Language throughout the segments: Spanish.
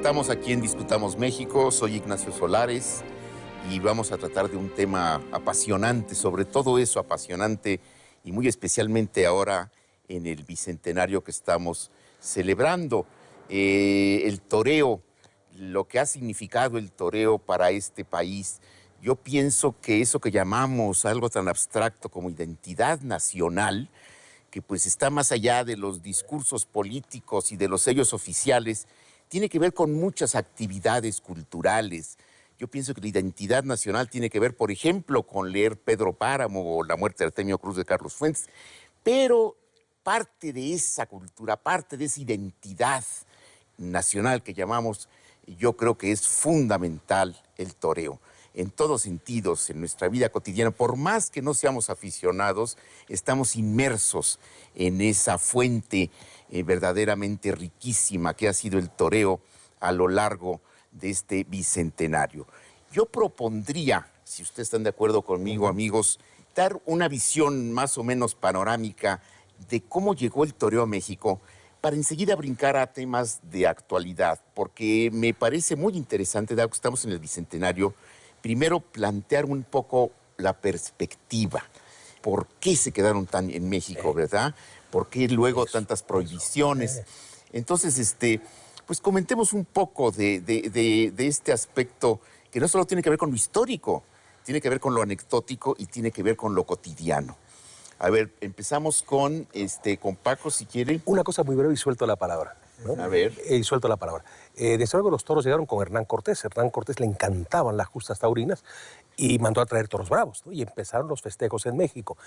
Estamos aquí en Discutamos México, soy Ignacio Solares y vamos a tratar de un tema apasionante, sobre todo eso apasionante y muy especialmente ahora en el bicentenario que estamos celebrando. El toreo, lo que ha significado el toreo para este país. Yo pienso que eso que llamamos algo tan abstracto como identidad nacional, que pues está más allá de los discursos políticos y de los sellos oficiales, tiene que ver con muchas actividades culturales. Yo pienso que la identidad nacional tiene que ver, por ejemplo, con leer Pedro Páramo o La muerte de Artemio Cruz de Carlos Fuentes, pero parte de esa cultura, parte de esa identidad nacional que llamamos, yo creo que es fundamental el toreo. En todos sentidos, en nuestra vida cotidiana, por más que no seamos aficionados, estamos inmersos en esa fuente verdaderamente riquísima que ha sido el toreo a lo largo de este bicentenario. Yo propondría, si ustedes están de acuerdo conmigo, amigos, dar una visión más o menos panorámica de cómo llegó el toreo a México, para enseguida brincar a temas de actualidad, porque me parece muy interesante, dado que estamos en el bicentenario, primero plantear un poco la perspectiva. ¿Por qué se quedaron tan en México, verdad? ¿Por qué luego tantas prohibiciones? Entonces, pues comentemos un poco de este aspecto que no solo tiene que ver con lo histórico, tiene que ver con lo anecdótico y tiene que ver con lo cotidiano. A ver, empezamos con Paco, si quiere. Una cosa muy breve y suelto la palabra, ¿no? A ver. Y suelto la palabra. Desde luego los toros llegaron con Hernán Cortés. Hernán Cortés le encantaban las justas taurinas y mandó a traer toros bravos, ¿no? Y empezaron los festejos en México.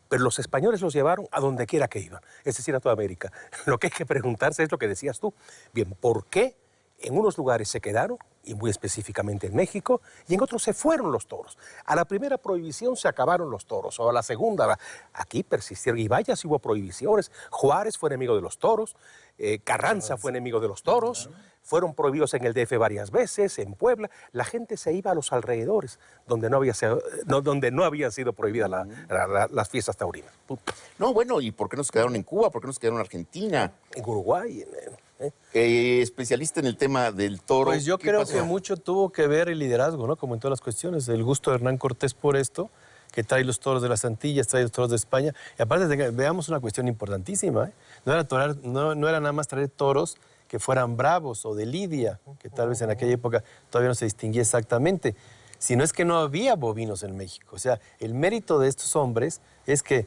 Pero los españoles los llevaron a donde quiera que iban, es decir, a toda América. Lo que hay que preguntarse es lo que decías tú. Bien, ¿por qué en unos lugares se quedaron, y muy específicamente en México, y en otros se fueron los toros? A la primera prohibición se acabaron los toros, o a la segunda, aquí persistieron, y vaya si hubo prohibiciones. Juárez fue enemigo de los toros, Carranza fue enemigo de los toros, fueron prohibidos en el DF varias veces, en Puebla. La gente se iba a los alrededores, donde no habían sido prohibidas las fiestas taurinas. No, bueno, ¿y por qué no se quedaron en Cuba? ¿Por qué no se quedaron en Argentina? En Uruguay, especialista en el tema del toro. Pues yo creo que mucho tuvo que ver el liderazgo, ¿no? Como en todas las cuestiones, el gusto de Hernán Cortés por esto, que trae los toros de las Antillas, trae los toros de España. Y aparte, veamos una cuestión importantísima, ¿eh? No era nada más traer toros que fueran bravos o de lidia, que tal vez en aquella época todavía no se distinguía exactamente, sino es que no había bovinos en México. O sea, el mérito de estos hombres es que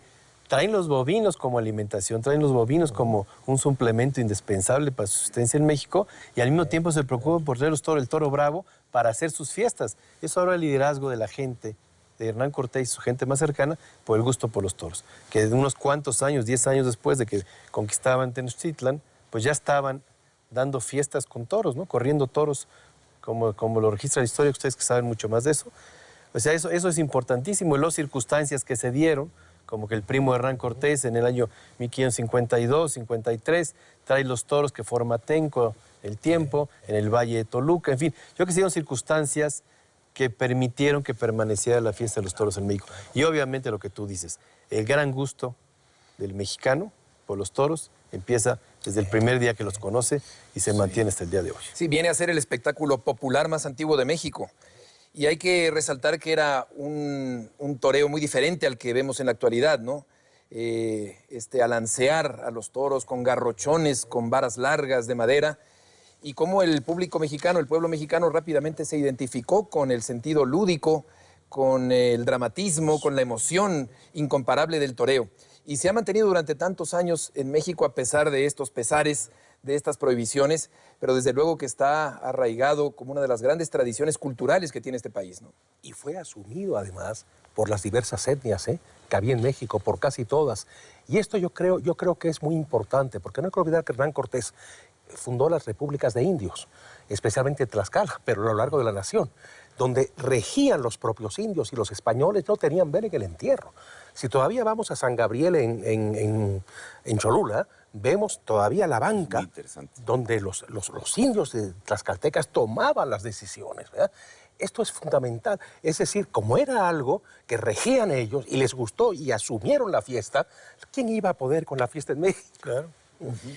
traen los bovinos como alimentación, traen los bovinos como un suplemento indispensable para su subsistencia en México, y al mismo tiempo se preocupan por traer el toro bravo para hacer sus fiestas. Eso ahora el liderazgo de la gente, de Hernán Cortés y su gente más cercana, por el gusto por los toros. Que de unos cuantos años, 10 años después de que conquistaban Tenochtitlan, pues ya estaban dando fiestas con toros, ¿no? Corriendo toros, como lo registra la historia, ustedes que saben mucho más de eso. O sea, eso es importantísimo. Y las circunstancias que se dieron, como que el primo de Hernán Cortés en el año 1552, 53, trae los toros que forma Atenco, el tiempo, en el Valle de Toluca, en fin. Yo creo que se dieron circunstancias que permitieron que permaneciera la fiesta de los toros en México. Y obviamente lo que tú dices, el gran gusto del mexicano por los toros empieza desde el primer día que los conoce y se mantiene hasta el día de hoy. Sí, viene a ser el espectáculo popular más antiguo de México. Y hay que resaltar que era un toreo muy diferente al que vemos en la actualidad, ¿no? Alancear a los toros con garrochones, con varas largas de madera, y cómo el público mexicano, el pueblo mexicano rápidamente se identificó con el sentido lúdico, con el dramatismo, con la emoción incomparable del toreo. Y se ha mantenido durante tantos años en México a pesar de estos pesares, de estas prohibiciones, pero desde luego que está arraigado como una de las grandes tradiciones culturales que tiene este país, ¿no? Y fue asumido además por las diversas etnias que había en México, por casi todas. Y esto yo creo que es muy importante, porque no hay que olvidar que Hernán Cortés fundó las repúblicas de indios, especialmente Tlaxcala, pero a lo largo de la nación, donde regían los propios indios y los españoles no tenían ver en el entierro. Si todavía vamos a San Gabriel en Cholula, vemos todavía la banca donde los indios de tlaxcaltecas tomaban las decisiones, ¿verdad? Esto es fundamental. Es decir, como era algo que regían ellos y les gustó y asumieron la fiesta, ¿quién iba a poder con la fiesta en México? Claro.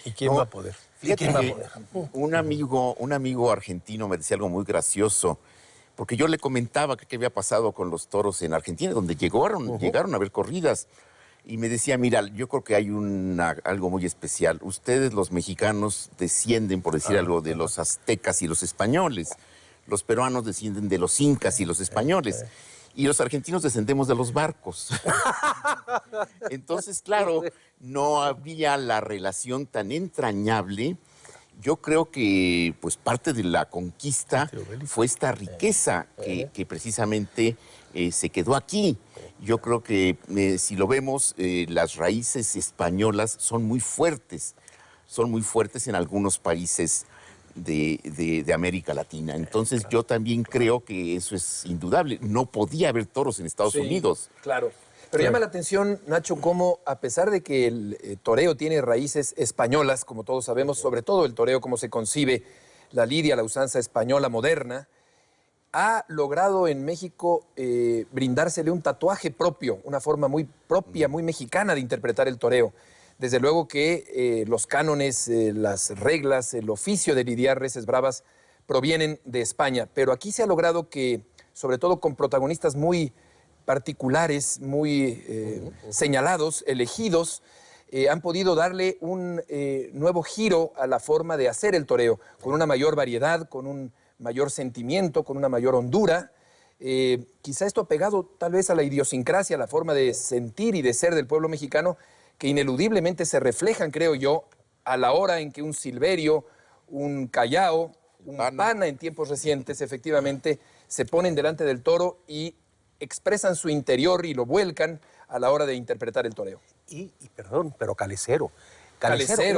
¿Y quién va a poder? Fíjate que un amigo argentino me decía algo muy gracioso, porque yo le comentaba que qué había pasado con los toros en Argentina, donde llegaron a haber corridas. Y me decía, mira, yo creo que hay algo muy especial. Ustedes, los mexicanos, descienden, por decir algo, de los aztecas y los españoles. Los peruanos descienden de los incas y los españoles. Y los argentinos descendemos de los barcos. Entonces, claro, no había la relación tan entrañable. Yo creo que pues parte de la conquista fue esta riqueza que precisamente se quedó aquí. Yo creo que si lo vemos, las raíces españolas son muy fuertes en algunos países de América Latina. Entonces yo también creo que eso es indudable. No podía haber toros en Estados Unidos. Claro. Pero llama la atención, Nacho, cómo a pesar de que el toreo tiene raíces españolas, como todos sabemos, sobre todo el toreo como se concibe, la lidia, la usanza española moderna, ha logrado en México brindársele un tatuaje propio, una forma muy propia, muy mexicana de interpretar el toreo. Desde luego que los cánones, las reglas, el oficio de lidiar reses bravas provienen de España, pero aquí se ha logrado que, sobre todo con protagonistas muy particulares, muy señalados, elegidos, han podido darle un nuevo giro a la forma de hacer el toreo, con una mayor variedad, con un mayor sentimiento, con una mayor hondura. Quizá esto ha pegado tal vez a la idiosincrasia, a la forma de sentir y de ser del pueblo mexicano, que ineludiblemente se reflejan, creo yo, a la hora en que un Silverio, un Callao, un Pana en tiempos recientes, efectivamente, se ponen delante del toro y expresan su interior y lo vuelcan a la hora de interpretar el toreo. Perdón, pero Calecero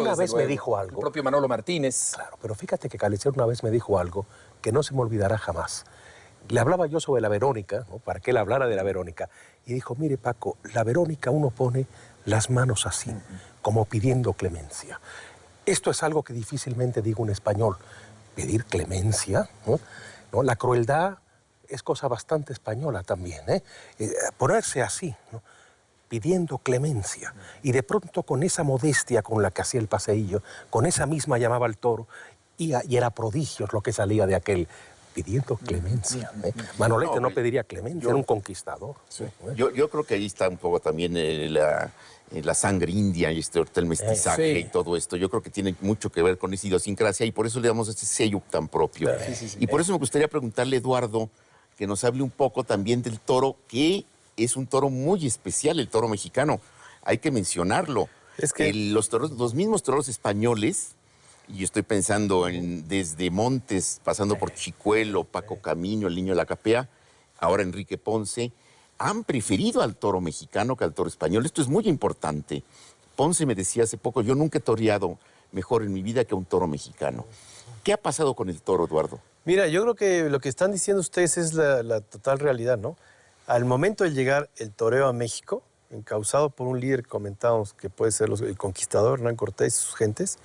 una vez me dijo algo. El propio Manolo Martínez. Claro, pero fíjate que Calecero una vez me dijo algo que no se me olvidará jamás. Le hablaba yo sobre la Verónica, ¿no? Para que él hablara de la Verónica. Y dijo, mire Paco, la Verónica uno pone las manos así, como pidiendo clemencia. Esto es algo que difícilmente digo un español. Pedir clemencia, ¿no? La crueldad es cosa bastante española también, ¿eh? Ponerse así, ¿no? Pidiendo clemencia. Y de pronto con esa modestia con la que hacía el paseillo, con esa misma llamaba al toro, y era prodigio lo que salía de aquel, pidiendo clemencia. Manolete no pediría clemencia, era un conquistador. Sí. Yo creo que ahí está un poco también la sangre india y el mestizaje y todo esto. Yo creo que tiene mucho que ver con esa idiosincrasia y por eso le damos este sello tan propio. Y por eso me gustaría preguntarle, Eduardo, que nos hable un poco también del toro, que es un toro muy especial, el toro mexicano. Hay que mencionarlo. Es que los mismos toros españoles, y estoy pensando desde Montes, pasando por Chicuelo, Paco Camino, el Niño de la Capea, ahora Enrique Ponce, han preferido al toro mexicano que al toro español. Esto es muy importante. Ponce me decía hace poco, yo nunca he toreado mejor en mi vida que un toro mexicano. ¿Qué ha pasado con el toro, Eduardo? Mira, yo creo que lo que están diciendo ustedes es la total realidad, ¿no? Al momento de llegar el toreo a México, encauzado por un líder, comentábamos que puede ser el conquistador Hernán Cortés y sus gentes,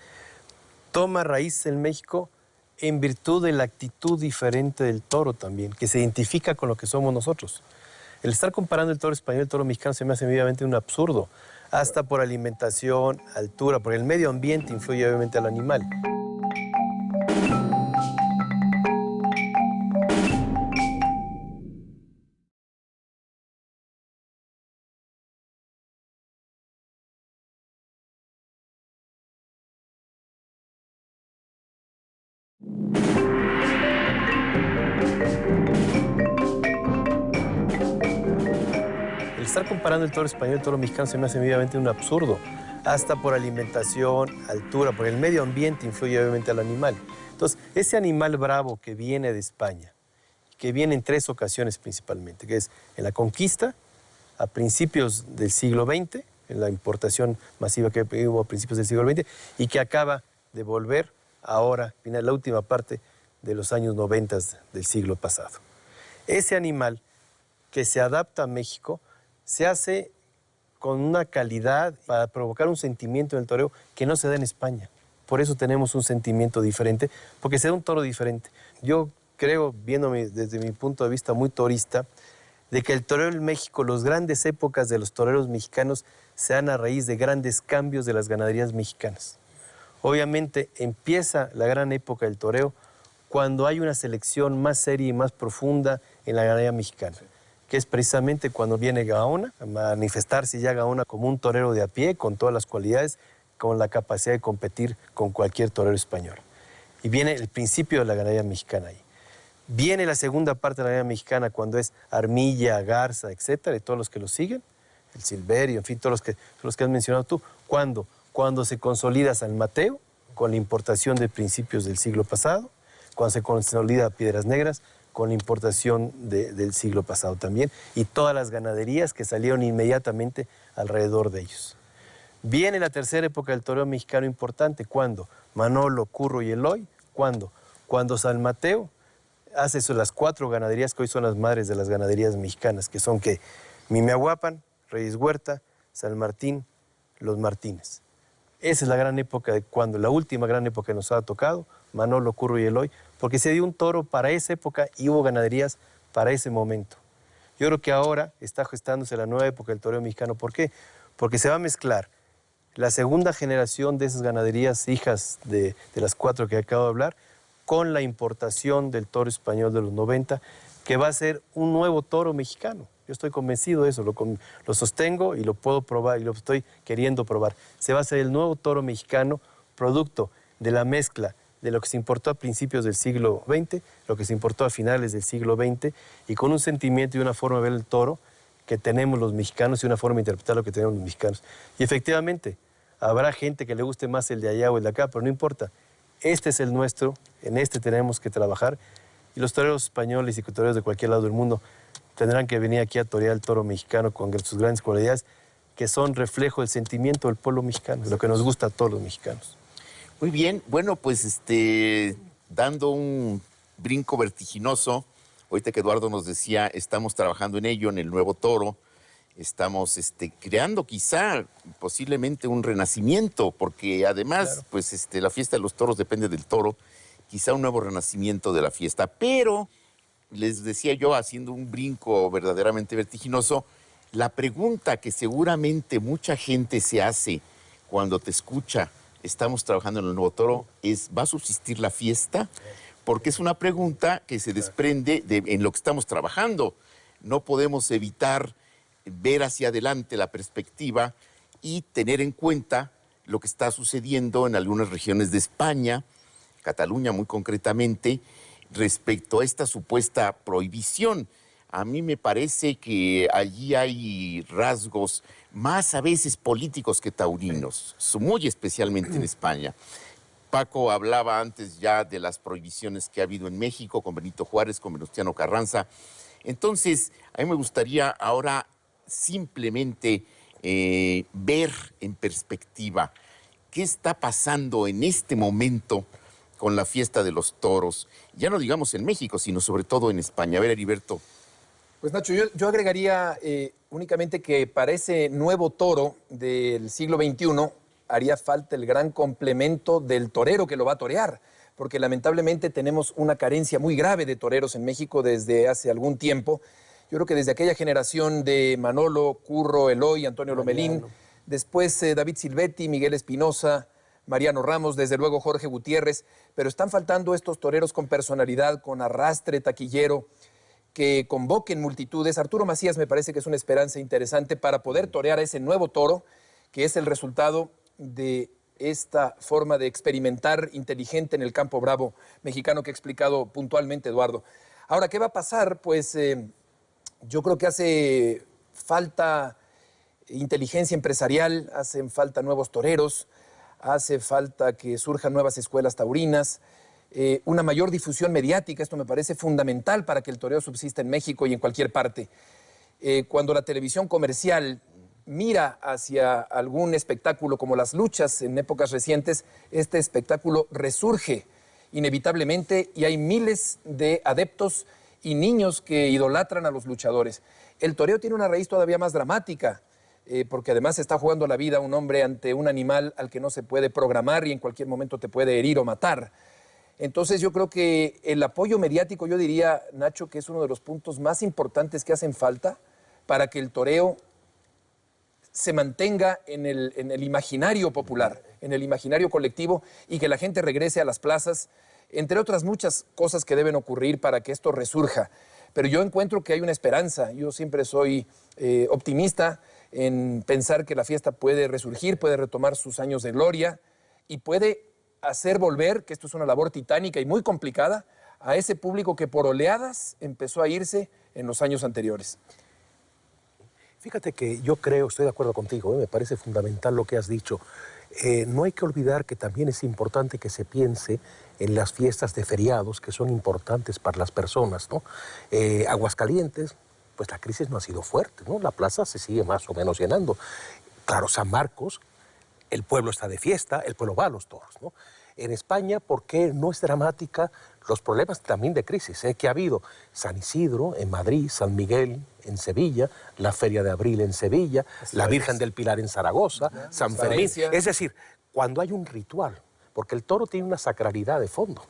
toma raíz en México en virtud de la actitud diferente del toro también, que se identifica con lo que somos nosotros. El estar comparando el toro español y el toro mexicano se me hace obviamente un absurdo, hasta por alimentación, altura, porque el medio ambiente influye obviamente al animal. El estar comparando el toro español y el toro mexicano se me hace obviamente un absurdo, hasta por alimentación, altura, porque el medio ambiente influye obviamente al animal. Entonces, ese animal bravo que viene de España, que viene en 3 ocasiones principalmente, que es en la conquista, a principios del siglo XX, en la importación masiva que hubo a principios del siglo XX, y que acaba de volver ahora, en la última parte de los años 90 del siglo pasado. Ese animal que se adapta a México se hace con una calidad para provocar un sentimiento en el toreo que no se da en España. Por eso tenemos un sentimiento diferente, porque se da un toro diferente. Yo creo, viéndome desde mi punto de vista muy torista, de que el toreo en México, las grandes épocas de los toreros mexicanos se dan a raíz de grandes cambios de las ganaderías mexicanas. Obviamente empieza la gran época del toreo cuando hay una selección más seria y más profunda en la ganadería mexicana, que es precisamente cuando viene Gaona a manifestarse ya Gaona como un torero de a pie, con todas las cualidades, con la capacidad de competir con cualquier torero español. Y viene el principio de la ganadería mexicana ahí. Viene la segunda parte de la ganadería mexicana cuando es Armilla, Garza, etcétera, y todos los que lo siguen, el Silverio, en fin, todos los que has mencionado tú. ¿Cuándo? Cuando se consolida San Mateo, con la importación de principios del siglo pasado, cuando se consolida Piedras Negras, con la importación del siglo pasado también, y todas las ganaderías que salieron inmediatamente alrededor de ellos. Viene la tercera época del toreo mexicano importante, ¿cuándo? Manolo, Curro y Eloy, ¿cuándo? Cuando San Mateo hace eso, las 4 ganaderías que hoy son las madres de las ganaderías mexicanas, que son que Mimeahuapan, Reyes Huerta, San Martín, Los Martínez. Esa es la gran época de cuando, la última gran época que nos ha tocado, Manolo, Curro y Eloy, porque se dio un toro para esa época y hubo ganaderías para ese momento. Yo creo que ahora está gestándose la nueva época del toreo mexicano. ¿Por qué? Porque se va a mezclar la segunda generación de esas ganaderías, hijas de las 4 que acabo de hablar, con la importación del toro español de los 90, que va a ser un nuevo toro mexicano. Yo estoy convencido de eso, lo sostengo y lo puedo probar y lo estoy queriendo probar. Se va a hacer el nuevo toro mexicano, producto de la mezcla de lo que se importó a principios del siglo XX, lo que se importó a finales del siglo XX, y con un sentimiento y una forma de ver el toro que tenemos los mexicanos y una forma de interpretar lo que tenemos los mexicanos. Y efectivamente, habrá gente que le guste más el de allá o el de acá, pero no importa. Este es el nuestro, en este tenemos que trabajar, y los toreros españoles y toreros de cualquier lado del mundo tendrán que venir aquí a torear el toro mexicano con sus grandes cualidades, que son reflejo del sentimiento del pueblo mexicano, lo que nos gusta a todos los mexicanos. Muy bien, bueno, pues dando un brinco vertiginoso, ahorita que Eduardo nos decía, estamos trabajando en ello, en el nuevo toro, estamos creando quizá posiblemente un renacimiento, porque además, claro, pues la fiesta de los toros depende del toro, quizá un nuevo renacimiento de la fiesta, pero les decía yo, haciendo un brinco verdaderamente vertiginoso, la pregunta que seguramente mucha gente se hace cuando te escucha, estamos trabajando en el nuevo toro, es, ¿va a subsistir la fiesta? Porque es una pregunta que se desprende en lo que estamos trabajando. No podemos evitar ver hacia adelante la perspectiva y tener en cuenta lo que está sucediendo en algunas regiones de España, Cataluña muy concretamente, respecto a esta supuesta prohibición. A mí me parece que allí hay rasgos más a veces políticos que taurinos, muy especialmente en España. Paco hablaba antes ya de las prohibiciones que ha habido en México con Benito Juárez, con Venustiano Carranza. Entonces, a mí me gustaría ahora simplemente ver en perspectiva qué está pasando en este momento con la fiesta de los toros. Ya no digamos en México, sino sobre todo en España. A ver, Heriberto. Pues Nacho, yo agregaría únicamente que para ese nuevo toro del siglo XXI haría falta el gran complemento del torero que lo va a torear, porque lamentablemente tenemos una carencia muy grave de toreros en México desde hace algún tiempo. Yo creo que desde aquella generación de Manolo, Curro, Eloy, Antonio Lomelín, después David Silvetti, Miguel Espinosa, Mariano Ramos, desde luego Jorge Gutiérrez, pero están faltando estos toreros con personalidad, con arrastre taquillero, que convoquen multitudes. Arturo Macías me parece que es una esperanza interesante para poder torear a ese nuevo toro, que es el resultado de esta forma de experimentar inteligente en el campo bravo mexicano que ha explicado puntualmente Eduardo. Ahora, ¿qué va a pasar? Pues yo creo que hace falta inteligencia empresarial, hacen falta nuevos toreros, hace falta que surjan nuevas escuelas taurinas, una mayor difusión mediática. Esto me parece fundamental para que el toreo subsista en México y en cualquier parte. Cuando la televisión comercial mira hacia algún espectáculo como las luchas en épocas recientes, este espectáculo resurge inevitablemente y hay miles de adeptos y niños que idolatran a los luchadores. El toreo tiene una raíz todavía más dramática, porque además está jugando la vida un hombre ante un animal al que no se puede programar y en cualquier momento te puede herir o matar. Entonces yo creo que el apoyo mediático, yo diría, Nacho, que es uno de los puntos más importantes que hacen falta para que el toreo se mantenga en el imaginario popular, en el imaginario colectivo, y que la gente regrese a las plazas, entre otras muchas cosas que deben ocurrir para que esto resurja. Pero yo encuentro que hay una esperanza. Yo siempre soy optimista en pensar que la fiesta puede resurgir, puede retomar sus años de gloria y puede hacer volver, que esto es una labor titánica y muy complicada, a ese público que por oleadas empezó a irse en los años anteriores. Fíjate que yo creo, estoy de acuerdo contigo, me parece fundamental lo que has dicho. No hay que olvidar que también es importante que se piense en las fiestas de feriados que son importantes para las personas, ¿no? Aguascalientes, pues la crisis no ha sido fuerte, ¿no? La plaza se sigue más o menos llenando. Claro, San Marcos, el pueblo está de fiesta, el pueblo va a los toros, ¿no? En España, ¿por qué no es dramática los problemas también de crisis que ha habido? San Isidro en Madrid, San Miguel en Sevilla, la Feria de Abril en Sevilla, la Virgen del Pilar en Zaragoza, San Fermín. Es decir, cuando hay un ritual, porque el toro tiene una sacralidad de fondo,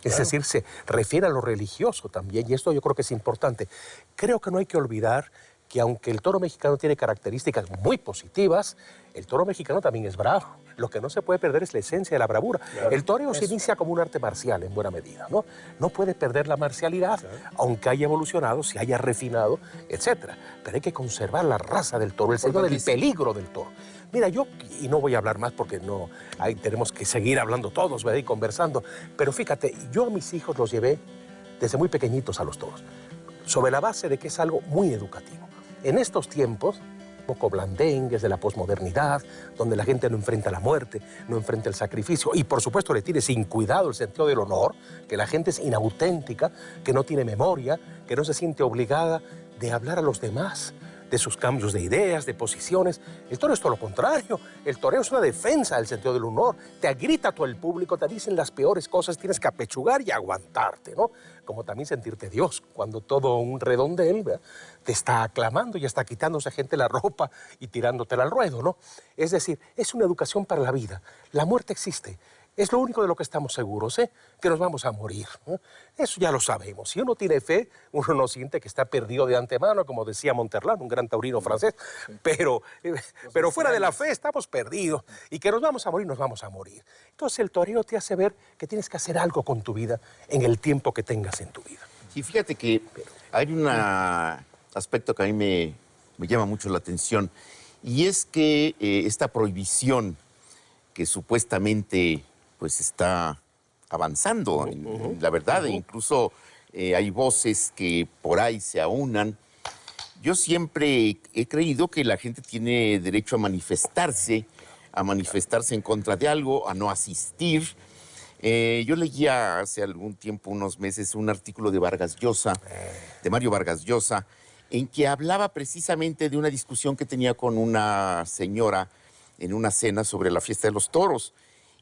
es decir, se refiere a lo religioso también, y esto yo creo que es importante. Creo que no hay que olvidar que aunque el toro mexicano tiene características muy positivas, el toro mexicano también es bravo. Lo que no se puede perder es la esencia de la bravura. Claro, el toreo se inicia como un arte marcial en buena medida, ¿no? No puede perder la marcialidad, aunque haya evolucionado, se haya refinado, etc. Pero hay que conservar la raza del toro, el sentido del peligro del toro. Mira, yo, y no voy a hablar más porque no, ahí tenemos que seguir hablando todos, ¿verdad? Y conversando, pero fíjate, yo a mis hijos los llevé desde muy pequeñitos a los toros, sobre la base de que es algo muy educativo. En estos tiempos, poco blandengues de la posmodernidad, donde la gente no enfrenta la muerte, no enfrenta el sacrificio, y por supuesto le tiene sin cuidado el sentido del honor, que la gente es inauténtica, que no tiene memoria, que no se siente obligada de hablar a los demás, de sus cambios de ideas, de posiciones. El toreo es todo lo contrario. El toreo es una defensa del sentido del honor. Te grita todo el público, te dicen las peores cosas, tienes que apechugar y aguantarte, ¿no? Como también sentirte Dios, cuando todo un redondel, ¿verdad?, te está aclamando y está quitándose a gente la ropa y tirándotela al ruedo, ¿no? Es decir, es una educación para la vida. La muerte existe. Es lo único de lo que estamos seguros, que nos vamos a morir, ¿no? Eso ya lo sabemos. Si uno tiene fe, uno no siente que está perdido de antemano, como decía Monterland, un gran taurino francés. Sí. Pero fuera de la fe estamos perdidos. Y que nos vamos a morir, nos vamos a morir. Entonces el toreo te hace ver que tienes que hacer algo con tu vida en el tiempo que tengas en tu vida. Y fíjate que hay un aspecto que a mí me llama mucho la atención, y es que esta prohibición que supuestamente pues está avanzando, en la verdad, e incluso hay voces que por ahí se aunan. Yo siempre he creído que la gente tiene derecho a manifestarse en contra de algo, a no asistir. Yo leía hace algún tiempo, unos meses, un artículo de Vargas Llosa, de Mario Vargas Llosa, en que hablaba precisamente de una discusión que tenía con una señora en una cena sobre la fiesta de los toros.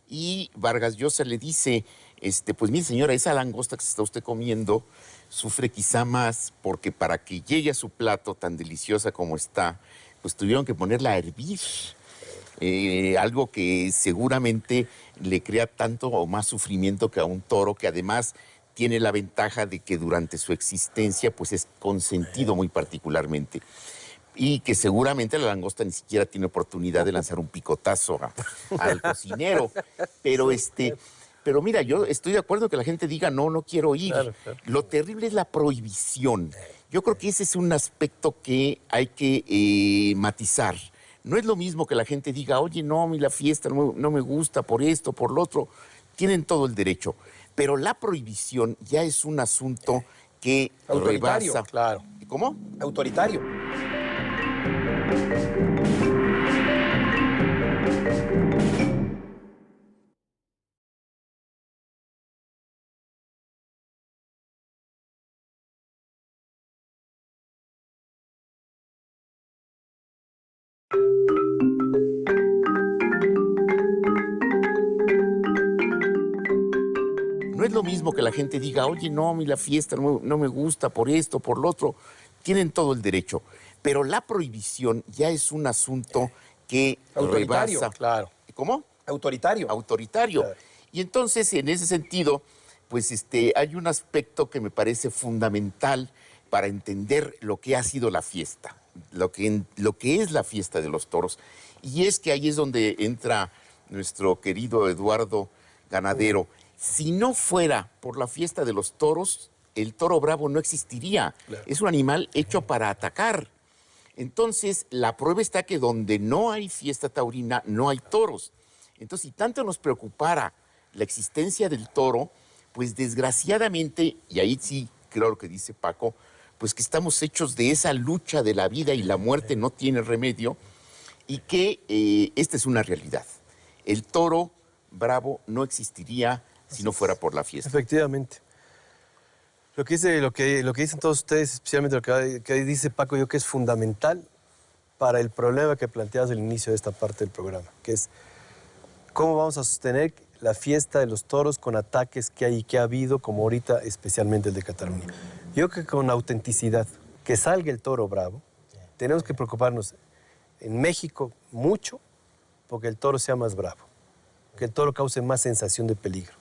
Y Vargas Llosa le dice, pues mire señora, esa langosta que se está usted comiendo sufre quizá más porque para que llegue a su plato tan deliciosa como está, pues tuvieron que ponerla a hervir. Algo que seguramente le crea tanto o más sufrimiento que a un toro, que además tiene la ventaja de que durante su existencia pues es consentido muy particularmente. Y que seguramente la langosta ni siquiera tiene oportunidad de lanzar un picotazo al cocinero. Pero mira, yo estoy de acuerdo que la gente diga, no quiero ir. Claro. Lo terrible es la prohibición. Yo creo que ese es un aspecto que hay que matizar. No es lo mismo que la gente diga, oye, no, a mí la fiesta no me gusta por esto, por lo otro. Tienen todo el derecho. Pero la prohibición ya es un asunto que rebasa. Claro. ¿Cómo? Autoritario. No es lo mismo que la gente diga, oye, no, a mí la fiesta no me gusta por esto, por lo otro. Tienen todo el derecho. Pero la prohibición ya es un asunto que autoritario, rebasa. Claro. ¿Cómo? Autoritario. Autoritario. Claro. Y entonces, en ese sentido, pues hay un aspecto que me parece fundamental para entender lo que ha sido la fiesta. lo que es la fiesta de los toros. Y es que ahí es donde entra nuestro querido Eduardo Ganadero. Si no fuera por la fiesta de los toros, el toro bravo no existiría. Claro. Es un animal hecho para atacar. Entonces, la prueba está que donde no hay fiesta taurina, no hay toros. Entonces, si tanto nos preocupara la existencia del toro, pues desgraciadamente, y ahí sí creo lo que dice Paco, pues que estamos hechos de esa lucha de la vida y la muerte no tiene remedio, y que esta es una realidad. El toro bravo no existiría si no fuera por la fiesta. Efectivamente. Lo que dicen todos ustedes, especialmente lo que dice Paco, yo que es fundamental para el problema que planteas al inicio de esta parte del programa, que es cómo vamos a sostener la fiesta de los toros con ataques que hay y que ha habido, como ahorita especialmente el de Cataluña. Yo creo que con autenticidad, que salga el toro bravo, tenemos que preocuparnos en México mucho porque el toro sea más bravo, que el toro cause más sensación de peligro,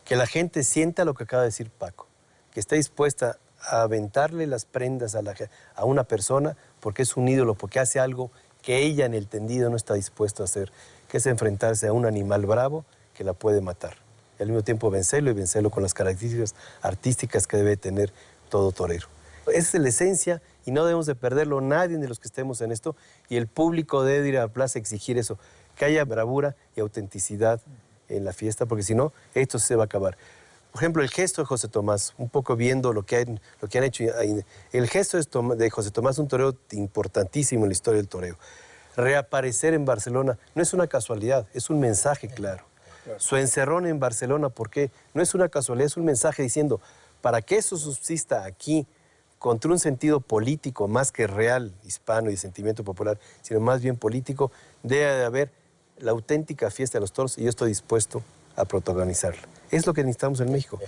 que la gente sienta lo que acaba de decir Paco, que esté dispuesta a aventarle las prendas a una persona porque es un ídolo, porque hace algo que ella en el tendido no está dispuesta a hacer, que es enfrentarse a un animal bravo que la puede matar. Y al mismo tiempo vencerlo y vencerlo con las características artísticas que debe tener todo torero. Esa es la esencia y no debemos de perderlo nadie de los que estemos en esto, y el público debe ir a la plaza a exigir eso, que haya bravura y autenticidad en la fiesta, porque si no, esto se va a acabar. Por ejemplo, el gesto de José Tomás, un poco viendo lo que han hecho. El gesto de José Tomás, un torero importantísimo en la historia del toreo. Reaparecer en Barcelona no es una casualidad, es un mensaje claro. Su encerrón en Barcelona, ¿por qué? No es una casualidad, es un mensaje diciendo, para que eso subsista aquí, contra un sentido político más que real, hispano y de sentimiento popular, sino más bien político, debe de haber la auténtica fiesta de los toros y yo estoy dispuesto a protagonizarla. Es lo que necesitamos en México.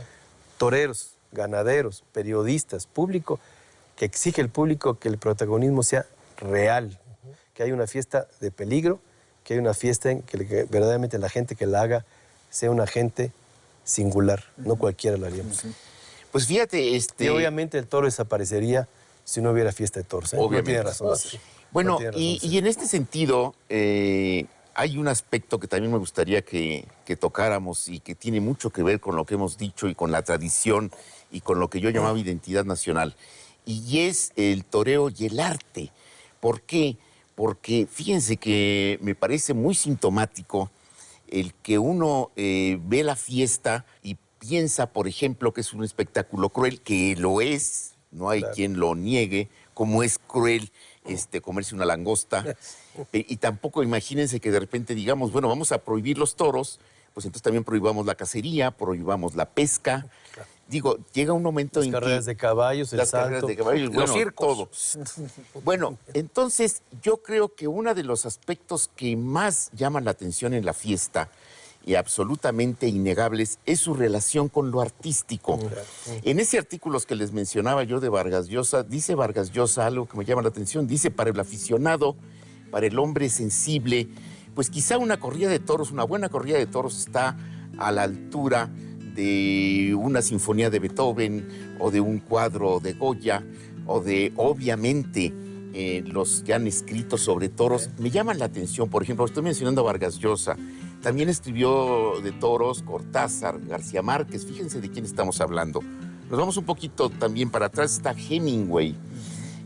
Toreros, ganaderos, periodistas, público, que exige el público que el protagonismo sea real, que haya una fiesta de peligro, que haya una fiesta en que verdaderamente la gente que la haga sea una gente singular, no cualquiera la haríamos. Pues fíjate, Y obviamente el toro desaparecería si no hubiera fiesta de toros. Obviamente. No tiene razón. Bueno, no tiene razón, y en este sentido, hay un aspecto que también me gustaría que tocáramos y que tiene mucho que ver con lo que hemos dicho y con la tradición y con lo que yo llamaba identidad nacional. Y es el toreo y el arte. ¿Por qué? Porque fíjense que me parece muy sintomático el que uno ve la fiesta y piensa, por ejemplo, que es un espectáculo cruel, que lo es, no hay quien lo niegue, como es cruel comerse una langosta. Y tampoco imagínense que de repente digamos, bueno, vamos a prohibir los toros, pues entonces también prohibamos la cacería, prohibamos la pesca. Digo, llega un momento en que... Las carreras de caballos, el salto. Carreras de caballos, bueno, los circos. todo. Bueno, entonces yo creo que uno de los aspectos que más llaman la atención en la fiesta y absolutamente innegables es su relación con lo artístico. En ese artículo que les mencionaba yo de Vargas Llosa, dice Vargas Llosa algo que me llama la atención, dice, para el aficionado, para el hombre sensible, pues quizá una corrida de toros, una buena corrida de toros está a la altura de una sinfonía de Beethoven o de un cuadro de Goya o de, obviamente, los que han escrito sobre toros. Me llaman la atención, por ejemplo, estoy mencionando a Vargas Llosa, también escribió de toros Cortázar, García Márquez, fíjense de quién estamos hablando. Nos vamos un poquito también para atrás, está Hemingway,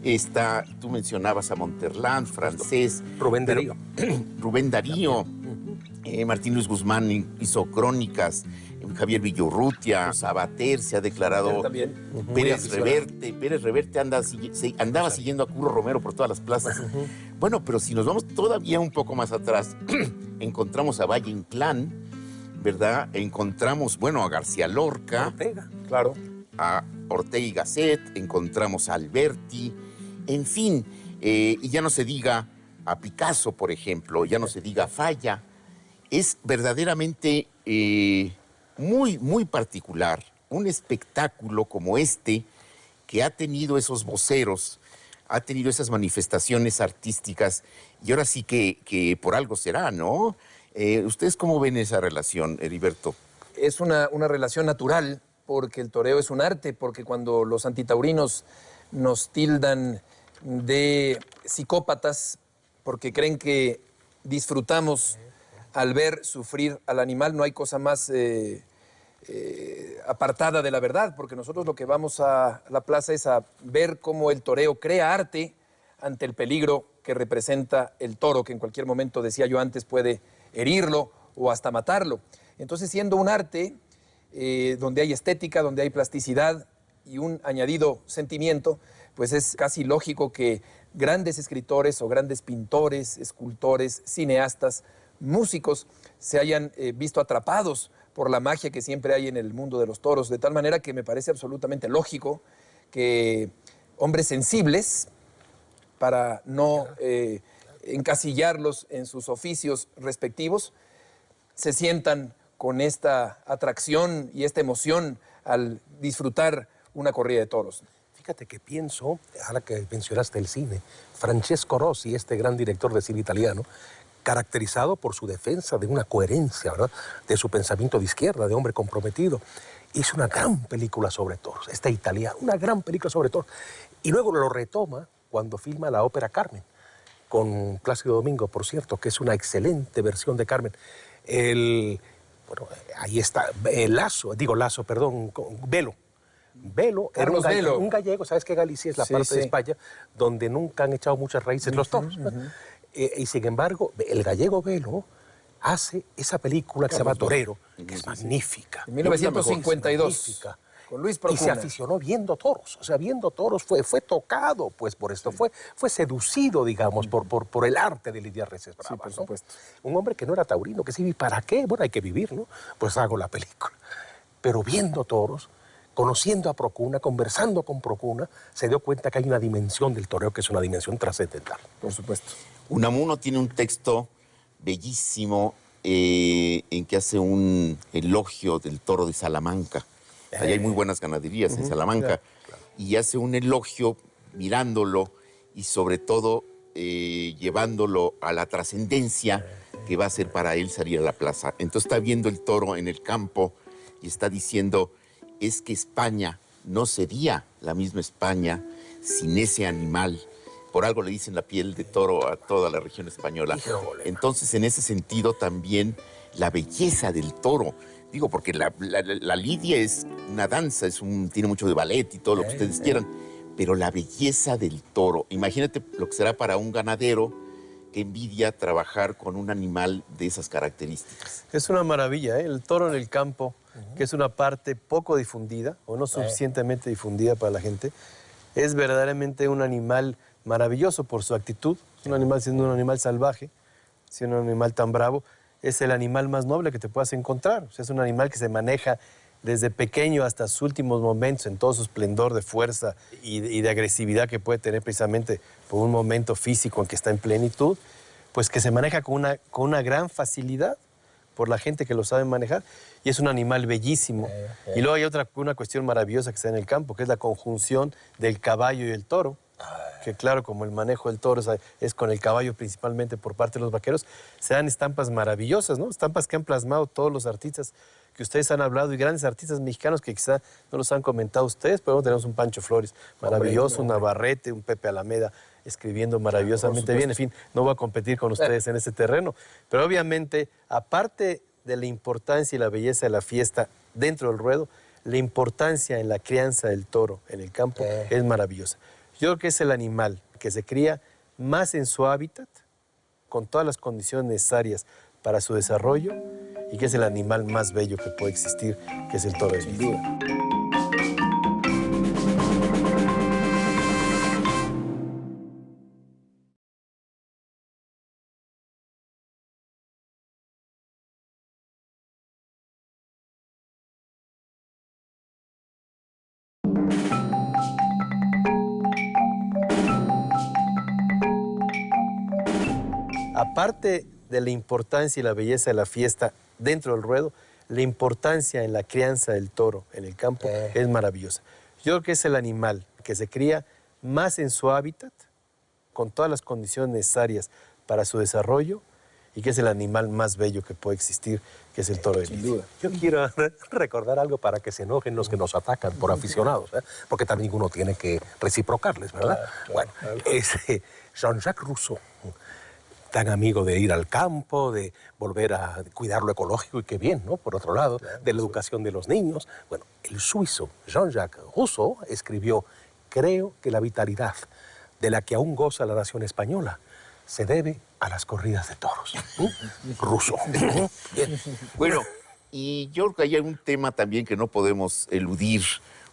está, tú mencionabas a Monterland, francés. Rubén Darío. Rubén Darío, Martín Luis Guzmán hizo crónicas, Javier Villorrutia, Sabater se ha declarado, Pérez Reverte andaba siguiendo a Curro Romero por todas las plazas. Bueno, pero si nos vamos todavía un poco más atrás, encontramos a Valle Inclán, ¿verdad? Encontramos, bueno, a García Lorca. Ortega, claro. A Ortega y Gasset, encontramos a Alberti, en fin, y ya no se diga a Picasso, por ejemplo, ya no se diga a Falla. Es verdaderamente muy, muy particular un espectáculo como este que ha tenido esos voceros, ha tenido esas manifestaciones artísticas y ahora sí que por algo será, ¿no? ¿Ustedes cómo ven esa relación, Heriberto? Es una relación natural porque el toreo es un arte, porque cuando los antitaurinos nos tildan de psicópatas porque creen que disfrutamos al ver sufrir al animal. No hay cosa más apartada de la verdad, porque nosotros lo que vamos a la plaza es a ver cómo el toreo crea arte ante el peligro que representa el toro, que en cualquier momento, decía yo antes, puede herirlo o hasta matarlo. Entonces, siendo un arte donde hay estética, donde hay plasticidad y un añadido sentimiento, pues es casi lógico que grandes escritores o grandes pintores, escultores, cineastas, músicos se hayan visto atrapados por la magia que siempre hay en el mundo de los toros, de tal manera que me parece absolutamente lógico que hombres sensibles, para no encasillarlos en sus oficios respectivos, se sientan con esta atracción y esta emoción al disfrutar una corrida de toros. Fíjate que pienso, ahora que mencionaste el cine, Francesco Rossi, este gran director de cine italiano, caracterizado por su defensa de una coherencia, ¿verdad?, de su pensamiento de izquierda, de hombre comprometido, hizo una gran película sobre toros, esta italiana, una gran película sobre toros, y luego lo retoma cuando filma la ópera Carmen, con Plácido Domingo, por cierto, que es una excelente versión de Carmen. Bueno, ahí está, Velo. Velo era un gallego, ¿sabes que Galicia es la parte de España donde nunca han echado muchas raíces los toros? Y sin embargo, el gallego Velo hace esa película que se llama Torero, que es magnífica. En 1952, con Luis Procuna. Y se aficionó viendo toros, o sea, viendo toros, fue tocado pues por esto, fue seducido, digamos, por el arte de lidiar reses bravas. Sí, por supuesto. Un hombre que no era taurino, que sí, ¿y para qué? Bueno, hay que vivir, ¿no? Pues hago la película. Pero viendo toros, conociendo a Procuna, conversando con Procuna, se dio cuenta que hay una dimensión del toreo que es una dimensión trascendental. Por supuesto. Unamuno tiene un texto bellísimo en que hace un elogio del toro de Salamanca. Allá hay muy buenas ganaderías en Salamanca. Claro. Y hace un elogio mirándolo y sobre todo llevándolo a la trascendencia que va a ser para él salir a la plaza. Entonces está viendo el toro en el campo y está diciendo, es que España no sería la misma España sin ese animal. Por algo le dicen la piel de toro a toda la región española. Entonces, en ese sentido, también la belleza del toro. Digo, porque la lidia es una danza, tiene mucho de ballet y todo lo que ustedes quieran. Pero la belleza del toro, imagínate lo que será para un ganadero que envidia trabajar con un animal de esas características. Es una maravilla, ¿eh? El toro en el campo, que es una parte poco difundida o no suficientemente difundida para la gente, es verdaderamente un animal maravilloso por su actitud. Un animal, siendo un animal salvaje, siendo un animal tan bravo, es el animal más noble que te puedas encontrar. O sea, es un animal que se maneja desde pequeño hasta sus últimos momentos en todo su esplendor de fuerza y de agresividad que puede tener precisamente por un momento físico en que está en plenitud, pues que se maneja con una gran facilidad por la gente que lo sabe manejar, y es un animal bellísimo. Y luego hay una cuestión maravillosa que está en el campo, que es la conjunción del caballo y el toro, que claro, como el manejo del toro es con el caballo principalmente por parte de los vaqueros, se dan estampas maravillosas, ¿no? Estampas que han plasmado todos los artistas que ustedes han hablado y grandes artistas mexicanos que quizá no los han comentado ustedes, pero tenemos un Pancho Flores maravilloso, un Navarrete, un Pepe Alameda escribiendo maravillosamente bien. En fin, no voy a competir con ustedes en ese terreno, pero obviamente, aparte de la importancia y la belleza de la fiesta dentro del ruedo, la importancia en la crianza del toro en el campo es maravillosa. Yo creo que es el animal que se cría más en su hábitat, con todas las condiciones necesarias para su desarrollo, y que es el animal más bello que puede existir, que es el toro de lidia. Aparte de la importancia y la belleza de la fiesta dentro del ruedo, la importancia en la crianza del toro en el campo es maravillosa. Yo creo que es el animal que se cría más en su hábitat, con todas las condiciones necesarias para su desarrollo, y que es el animal más bello que puede existir, que es el toro de Sin lidia. duda. Yo quiero recordar algo para que se enojen los que nos atacan por aficionados, ¿eh? Porque también uno tiene que reciprocarles, ¿verdad? Bueno, Jean-Jacques Rousseau, tan amigo de ir al campo, de volver a cuidar lo ecológico y qué bien, ¿no? Por otro lado, de la educación de los niños. Bueno, el suizo Jean-Jacques Rousseau escribió: creo que la vitalidad de la que aún goza la nación española se debe a las corridas de toros. Rousseau. Bien. Bueno, y yo creo que hay un tema también que no podemos eludir,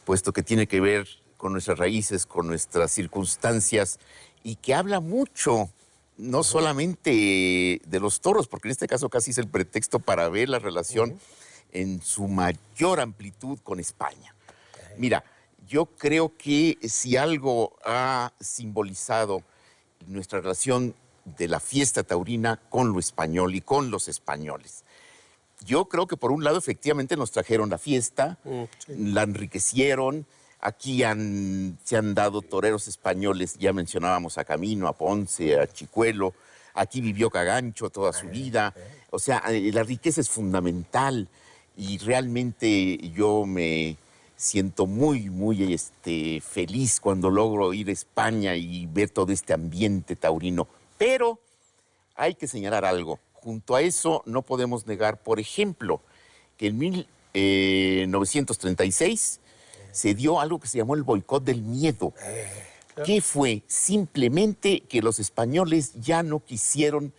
puesto que tiene que ver con nuestras raíces, con nuestras circunstancias, y que habla mucho, no solamente de los toros, porque en este caso casi es el pretexto para ver la relación en su mayor amplitud con España. Mira, yo creo que si algo ha simbolizado nuestra relación de la fiesta taurina con lo español y con los españoles, yo creo que por un lado efectivamente nos trajeron la fiesta, la enriquecieron. Aquí se han dado toreros españoles, ya mencionábamos a Camino, a Ponce, a Chicuelo. Aquí vivió Cagancho toda su vida. O sea, la riqueza es fundamental y realmente yo me siento muy, muy feliz cuando logro ir a España y ver todo este ambiente taurino. Pero hay que señalar algo. Junto a eso no podemos negar, por ejemplo, que en 1936 se dio algo que se llamó el boicot del miedo. ¿Qué fue? Simplemente que los españoles ya no quisieron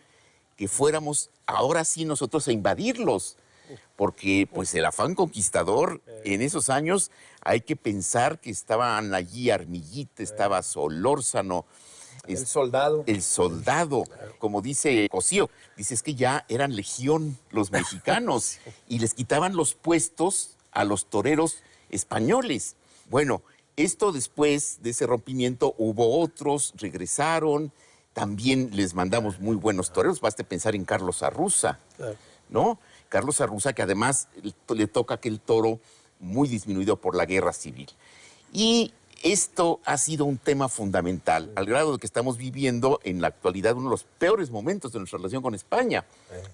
que fuéramos ahora sí nosotros a invadirlos. Porque pues el afán conquistador en esos años, hay que pensar que estaban allí Armillita, estaba Solórzano. El soldado. El soldado, como dice Cosío, dice es que ya eran legión los mexicanos y les quitaban los puestos a los toreros españoles. Bueno, esto después de ese rompimiento hubo otros, regresaron, también les mandamos muy buenos toreros, basta pensar en Carlos Arruza, ¿no? Carlos Arruza, que además le toca aquel toro muy disminuido por la guerra civil. Y esto ha sido un tema fundamental, al grado de que estamos viviendo en la actualidad uno de los peores momentos de nuestra relación con España.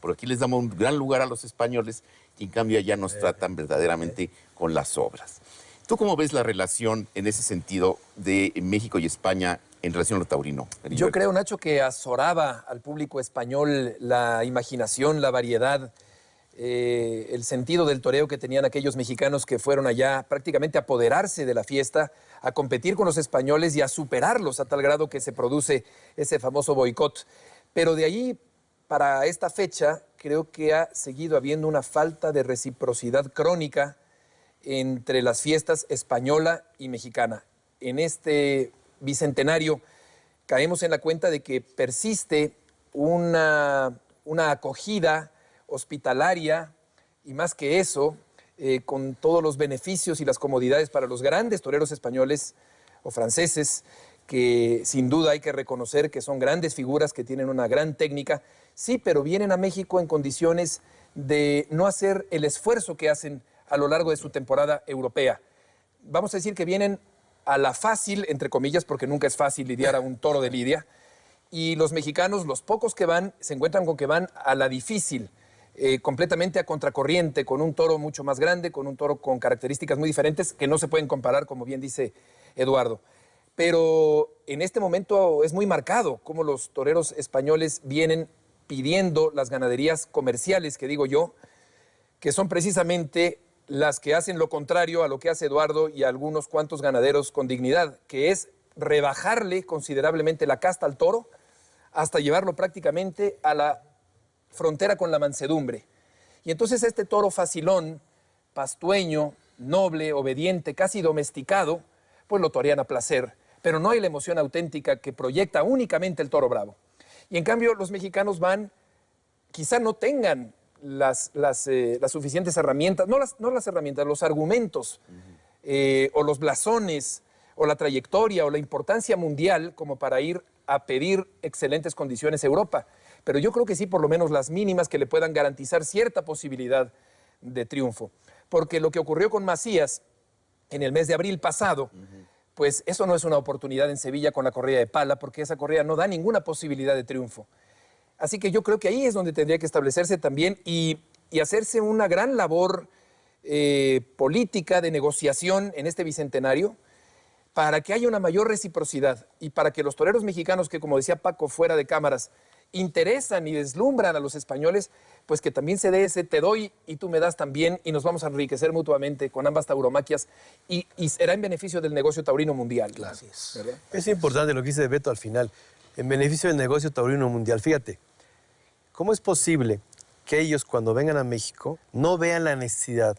Por aquí les damos un gran lugar a los españoles y en cambio allá nos tratan verdaderamente con las obras. ¿Tú cómo ves la relación en ese sentido de México y España en relación a lo taurino? Yo creo, Nacho, que azoraba al público español la imaginación, la variedad, el sentido del toreo que tenían aquellos mexicanos que fueron allá prácticamente a apoderarse de la fiesta, a competir con los españoles y a superarlos a tal grado que se produce ese famoso boicot. Pero de ahí para esta fecha creo que ha seguido habiendo una falta de reciprocidad crónica entre las fiestas española y mexicana. En este bicentenario caemos en la cuenta de que persiste una acogida hospitalaria y más que eso, con todos los beneficios y las comodidades para los grandes toreros españoles o franceses, que sin duda hay que reconocer que son grandes figuras, que tienen una gran técnica, sí, pero vienen a México en condiciones de no hacer el esfuerzo que hacen a lo largo de su temporada europea. Vamos a decir que vienen a la fácil, entre comillas, porque nunca es fácil lidiar a un toro de lidia, y los mexicanos, los pocos que van, se encuentran con que van a la difícil, completamente a contracorriente, con un toro mucho más grande, con un toro con características muy diferentes que no se pueden comparar, como bien dice Eduardo. Pero en este momento es muy marcado cómo los toreros españoles vienen pidiendo las ganaderías comerciales, que digo yo, que son precisamente las que hacen lo contrario a lo que hace Eduardo y a algunos cuantos ganaderos con dignidad, que es rebajarle considerablemente la casta al toro hasta llevarlo prácticamente a la frontera con la mansedumbre. Y entonces este toro facilón, pastueño, noble, obediente, casi domesticado, pues lo torean a placer, pero no hay la emoción auténtica que proyecta únicamente el toro bravo. Y en cambio los mexicanos van, quizá no tengan las suficientes herramientas, no las herramientas, los argumentos, o los blasones, o la trayectoria, o la importancia mundial como para ir a pedir excelentes condiciones a Europa. Pero yo creo que sí, por lo menos las mínimas que le puedan garantizar cierta posibilidad de triunfo. Porque lo que ocurrió con Macías en el mes de abril pasado, pues eso no es una oportunidad en Sevilla con la corrida de pala, porque esa corrida no da ninguna posibilidad de triunfo. Así que yo creo que ahí es donde tendría que establecerse también y hacerse una gran labor política de negociación en este bicentenario para que haya una mayor reciprocidad y para que los toreros mexicanos que, como decía Paco, fuera de cámaras, interesan y deslumbran a los españoles, pues que también se dé ese te doy y tú me das también y nos vamos a enriquecer mutuamente con ambas tauromaquias y será en beneficio del negocio taurino mundial. Así es. ¿Verdad? Es importante lo que dice Beto al final, en beneficio del negocio taurino mundial. Fíjate, ¿cómo es posible que ellos cuando vengan a México no vean la necesidad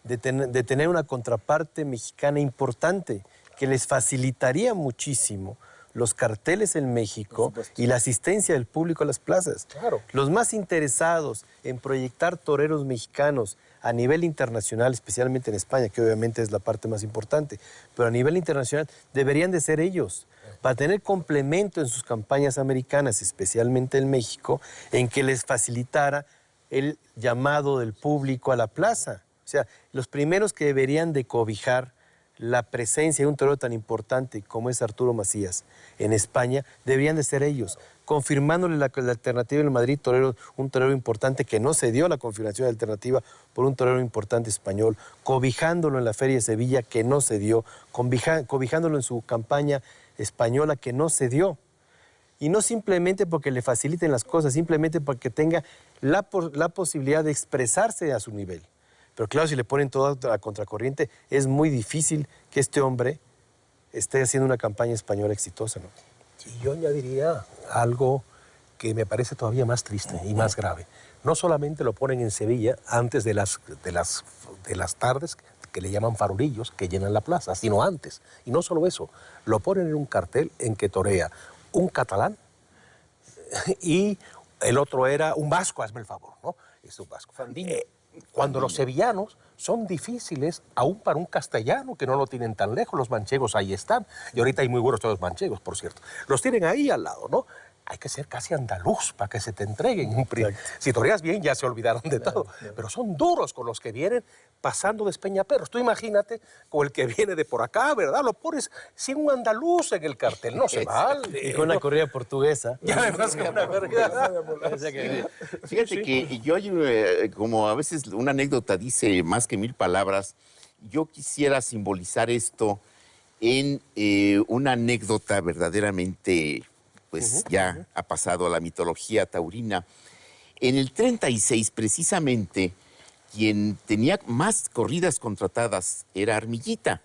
de tener una contraparte mexicana importante que les facilitaría muchísimo los carteles en México y la asistencia del público a las plazas? Claro. Los más interesados en proyectar toreros mexicanos a nivel internacional, especialmente en España, que obviamente es la parte más importante, pero a nivel internacional deberían de ser ellos, para tener complemento en sus campañas americanas, especialmente en México, en que les facilitara el llamado del público a la plaza. O sea, los primeros que deberían de cobijar la presencia de un torero tan importante como es Arturo Macías en España, deberían de ser ellos, confirmándole la alternativa en Madrid, un torero importante que no se dio la confirmación de alternativa por un torero importante español, cobijándolo en la Feria de Sevilla que no se dio, cobijándolo en su campaña española que no se dio. Y no simplemente porque le faciliten las cosas, simplemente porque tenga la posibilidad de expresarse a su nivel. Pero claro, si le ponen toda la contracorriente, es muy difícil que este hombre esté haciendo una campaña española exitosa, ¿no? Y yo añadiría algo que me parece todavía más triste y más grave. No solamente lo ponen en Sevilla antes de las tardes que le llaman farolillos, que llenan la plaza, sino antes. Y no solo eso, lo ponen en un cartel en que torea un catalán y el otro era un vasco, hazme el favor, ¿no? Es un vasco. Cuando los sevillanos son difíciles, aún para un castellano, que no lo tienen tan lejos, los manchegos ahí están, y ahorita hay muy buenos todos los manchegos, por cierto, los tienen ahí al lado, ¿no? Hay que ser casi andaluz para que se te entreguen. Si toreas bien, ya se olvidaron de todo. Pero son duros con los que vienen pasando de Espeñaperros. Tú imagínate con el que viene de por acá, ¿verdad? Lo pones sin un andaluz en el cartel, no se vale. Y con una corrida portuguesa. Ya además con una corrida. Fíjate que yo, como a veces una anécdota dice más que 1000 palabras, yo quisiera simbolizar esto en una anécdota verdaderamente, pues ya ha pasado a la mitología taurina. En el 36, precisamente, quien tenía más corridas contratadas era Armillita.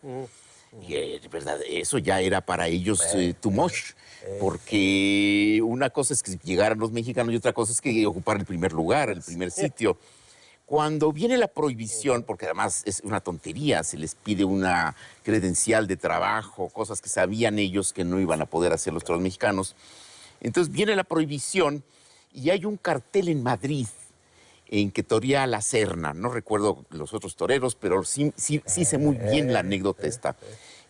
Y verdad, eso ya era para ellos too much, porque una cosa es que llegaran los mexicanos y otra cosa es que ocupar el primer lugar, el primer sitio. Cuando viene la prohibición, porque además es una tontería, se les pide una credencial de trabajo, cosas que sabían ellos que no iban a poder hacer los toreros mexicanos. Entonces viene la prohibición y hay un cartel en Madrid en que torea la Serna. No recuerdo los otros toreros, pero sí sé muy bien la anécdota esta.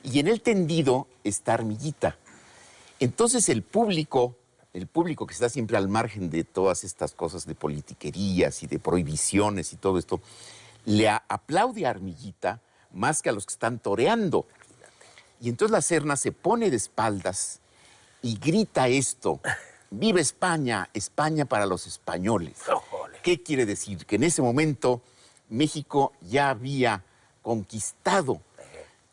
Y en el tendido está Armillita. Entonces el público que está siempre al margen de todas estas cosas de politiquerías y de prohibiciones y todo esto, le aplaude a Armillita más que a los que están toreando. Y entonces la Serna se pone de espaldas y grita esto: ¡Viva España! España para los españoles. ¿Qué quiere decir? Que en ese momento México ya había conquistado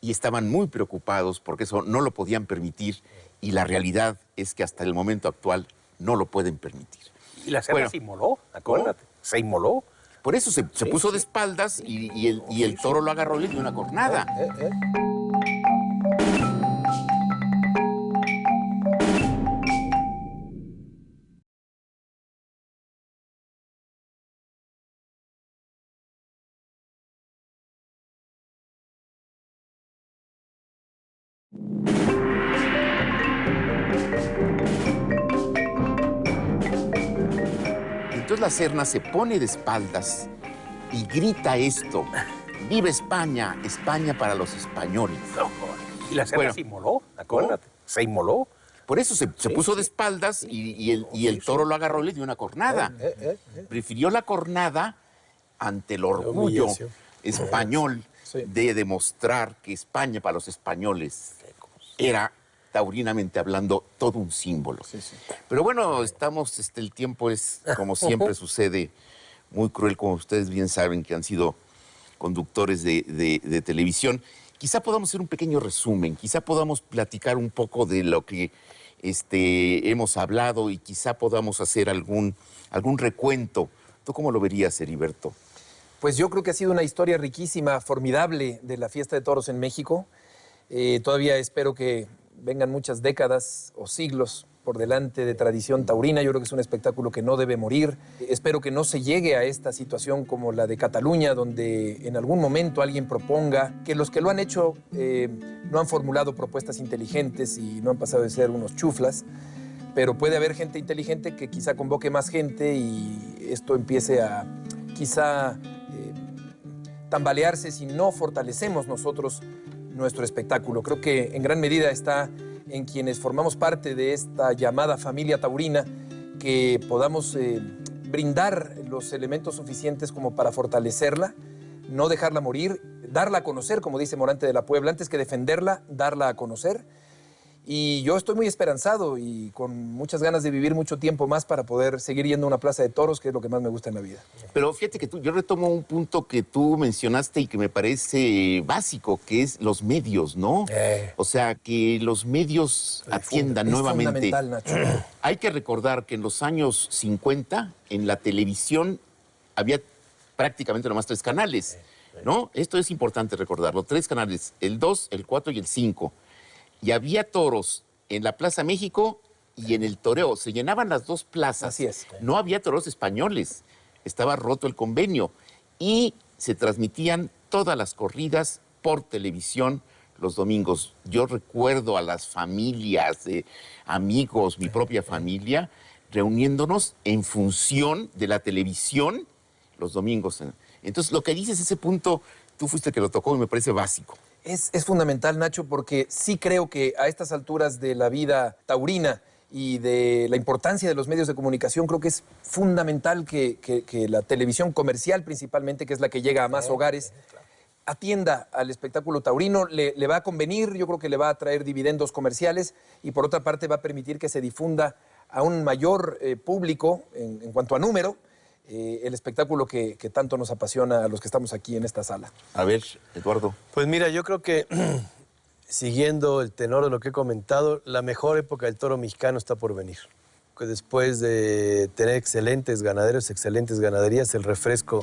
y estaban muy preocupados porque eso no lo podían permitir, y la realidad es que hasta el momento actual no lo pueden permitir. Y la Serna se inmoló, acuérdate. Se inmoló. Por eso se puso de espaldas y el toro lo agarró y le dio una cornada. Entonces la Serna se pone de espaldas y grita esto: ¡Viva España! España para los españoles. Y la Serna se inmoló, acuérdate. Se inmoló. Por eso se puso de espaldas y el toro lo agarró y le dio una cornada. Prefirió la cornada ante el orgullo español de demostrar que España para los españoles era taurinamente hablando, todo un símbolo. Sí, sí. Pero bueno, el tiempo es, como siempre sucede, muy cruel, como ustedes bien saben, que han sido conductores de televisión. Quizá podamos hacer un pequeño resumen, quizá podamos platicar un poco de lo que hemos hablado y quizá podamos hacer algún recuento. ¿Tú cómo lo verías, Heriberto? Pues yo creo que ha sido una historia riquísima, formidable de la fiesta de toros en México. Todavía espero que vengan muchas décadas o siglos por delante de tradición taurina. Yo creo que es un espectáculo que no debe morir. Espero que no se llegue a esta situación como la de Cataluña, donde en algún momento alguien proponga, que los que lo han hecho no han formulado propuestas inteligentes y no han pasado de ser unos chuflas, pero puede haber gente inteligente que quizá convoque más gente y esto empiece a quizá tambalearse si no fortalecemos nosotros nuestro espectáculo. Creo que en gran medida está en quienes formamos parte de esta llamada familia taurina, que podamos brindar los elementos suficientes como para fortalecerla, no dejarla morir, darla a conocer, como dice Morante de la Puebla, antes que defenderla, darla a conocer. Y yo estoy muy esperanzado y con muchas ganas de vivir mucho tiempo más para poder seguir yendo a una plaza de toros, que es lo que más me gusta en la vida. Pero fíjate que yo retomo un punto que tú mencionaste y que me parece básico, que es los medios, ¿no? O sea, que los medios atiendan nuevamente. Es fundamental, Nacho. Hay que recordar que en los años 50, en la televisión, había prácticamente nomás 3 canales, ¿no? Esto es importante recordarlo. 3 canales, el 2, el 4 y el 5. Y había toros en la Plaza México y en el toreo. Se llenaban las 2 plazas. Así es. No había toros españoles. Estaba roto el convenio. Y se transmitían todas las corridas por televisión los domingos. Yo recuerdo a las familias, amigos, mi propia familia, reuniéndonos en función de la televisión los domingos. Entonces, lo que dices, ese punto, tú fuiste el que lo tocó y me parece básico. Es fundamental, Nacho, porque sí creo que a estas alturas de la vida taurina y de la importancia de los medios de comunicación, creo que es fundamental que la televisión comercial principalmente, que es la que llega a más hogares, atienda al espectáculo taurino. Le va a convenir, yo creo que le va a traer dividendos comerciales y por otra parte va a permitir que se difunda a un mayor público en cuanto a número, el espectáculo que tanto nos apasiona a los que estamos aquí en esta sala. A ver, Eduardo. Pues mira, yo creo que siguiendo el tenor de lo que he comentado, la mejor época del toro mexicano está por venir. Que después de tener excelentes ganaderos, excelentes ganaderías, el refresco